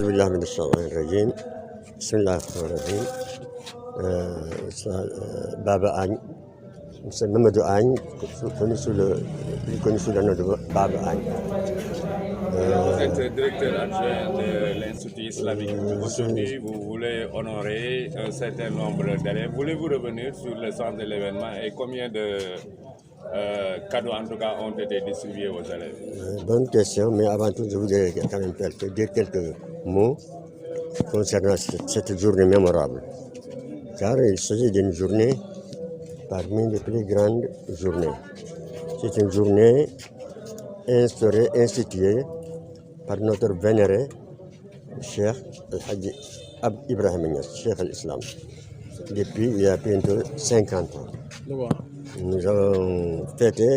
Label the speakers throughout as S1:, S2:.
S1: أعوذ بالله من الشيطان الرجيم. بسم الله الرحمن الرحيم. Baba Agne, c'est Mamadou Agne, plus connu sous le nom de Baba Agne.
S2: Vous êtes directeur adjoint de l'Institut islamique. Aujourd'hui, vous voulez honorer un certain nombre d'élèves. Voulez-vous revenir sur le sens de l'événement et combien de cadeaux en tout cas ont été distribués aux élèves?
S1: Bonne question, mais avant tout, je voudrais quand même dire quelques mots concernant cette journée mémorable. Car il s'agit d'une journée parmi les plus grandes journées. C'est une journée instituée par notre vénéré Cheikh Al-Hadji Ibrahim Niass, Cheikh al-Islam, depuis il y a bientôt 50 ans. Nous avons fêté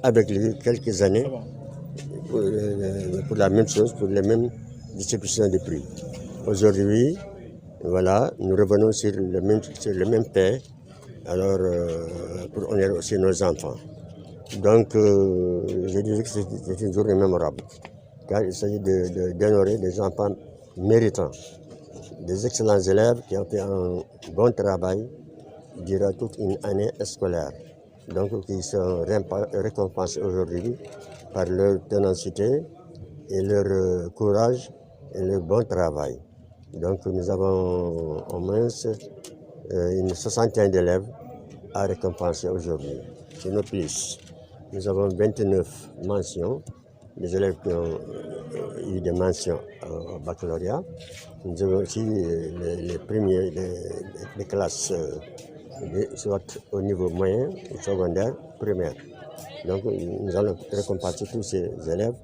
S1: avec lui quelques années pour la même chose, pour les mêmes distributions de prix. Aujourd'hui, voilà, nous revenons sur le même fait, alors pour honorer aussi nos enfants. Donc, je dirais que c'est une journée mémorable, car il s'agit d'honorer des enfants méritants, des excellents élèves qui ont fait un bon travail durant toute une année scolaire. Donc, qui sont récompensés aujourd'hui par leur ténacité et leur courage et leur bon travail. Donc, nous avons au moins une soixantaine d'élèves à récompenser aujourd'hui. C'est nos plus. Nous avons 29 mentions, des élèves qui ont eu des mentions au baccalauréat. Nous avons aussi les premiers des classes, soit au niveau moyen, secondaire, primaire. Donc nous allons récompenser tous ces élèves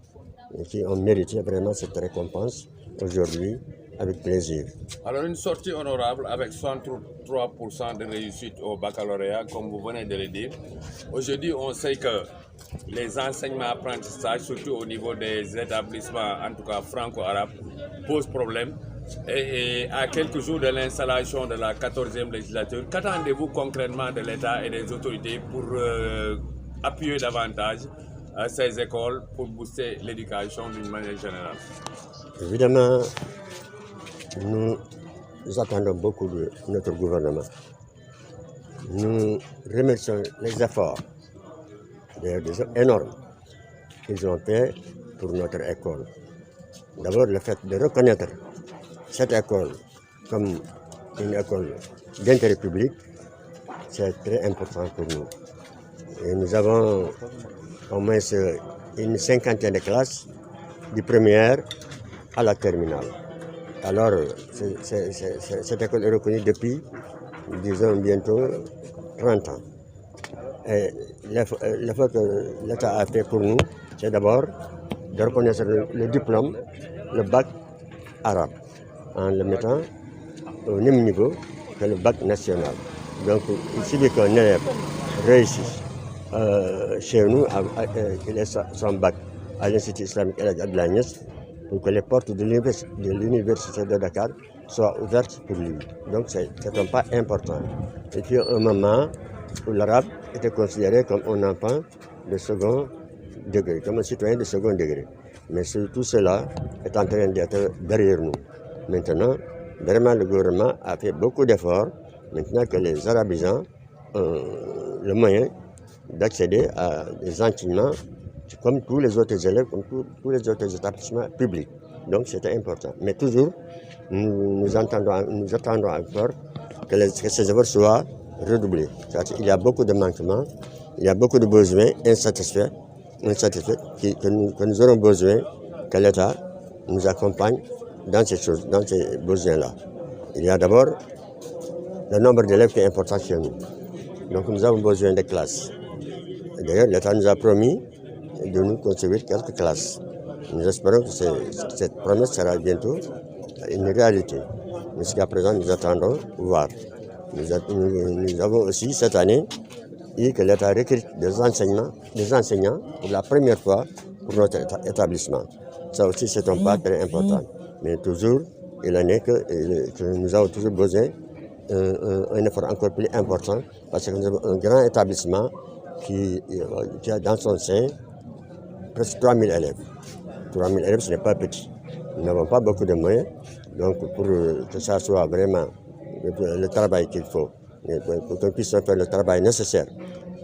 S1: qui ont mérité vraiment cette récompense aujourd'hui avec plaisir.
S2: Alors une sortie honorable avec 63% de réussite au baccalauréat, comme vous venez de le dire. Aujourd'hui, on sait que les enseignements apprentissages, surtout au niveau des établissements, en tout cas franco-arabes, posent problème. Et à quelques jours de l'installation de la 14e législature, qu'attendez-vous concrètement de l'État et des autorités pour appuyer davantage ces écoles pour booster l'éducation d'une manière générale?
S1: Évidemment, nous attendons beaucoup de notre gouvernement. Nous remercions les efforts, des énormes, qu'ils ont fait pour notre école. D'abord, le fait de reconnaître cette école comme une école d'intérêt public, c'est très important pour nous. Et nous avons au moins une cinquantaine de classes, du première à la terminale. Alors, cette école est reconnue depuis, disons, bientôt 30 ans. Et l'effort que l'État a fait pour nous, c'est d'abord de reconnaître le diplôme, le bac arabe, en le mettant au même niveau que le bac national. Donc, il suffit qu'un élève réussisse chez nous, qu'il ait son bac à l'Institut islamique El Hadji Abdoulaye Niass, pour que les portes de l'université de Dakar soient ouvertes pour lui. Donc c'est un pas important. Et puis un moment où l'arabe était considéré comme un enfant de second degré, comme un citoyen de second degré. Mais tout cela est en train d'être derrière nous. Maintenant, vraiment le gouvernement a fait beaucoup d'efforts, maintenant que les arabisants ont le moyen d'accéder à des enseignements comme tous les autres élèves, comme tous les autres établissements publics. Donc c'était important. Mais toujours, nous attendons encore que ces efforts soient redoublés. Il y a beaucoup de manquements, il y a beaucoup de besoins insatisfaits que nous aurons besoin que l'État nous accompagne dans ces besoins-là. Il y a d'abord le nombre d'élèves qui est important chez nous. Donc nous avons besoin de classes. D'ailleurs, l'État nous a promis de nous construire quelques classes. Nous espérons que cette promesse sera bientôt une réalité. Mais jusqu'à présent, nous attendons voir. Nous avons aussi cette année dit que l'État recrute des enseignants pour la première fois pour notre établissement. Ça aussi, c'est un pas très important. Mais toujours, il en est que nous avons toujours besoin d'un effort encore plus important parce que nous avons un grand établissement qui a dans son sein presque 3000 élèves. 3000 élèves, ce n'est pas petit. nous n'avons pas beaucoup de moyens. Donc, pour que ça soit vraiment le travail qu'il faut, pour qu'on puisse faire le travail nécessaire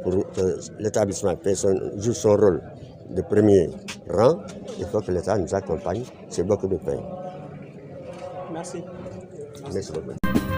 S1: pour que l'établissement joue son rôle de premier rang, il faut que l'État nous accompagne. C'est beaucoup de pain.
S3: Merci.
S1: Merci beaucoup.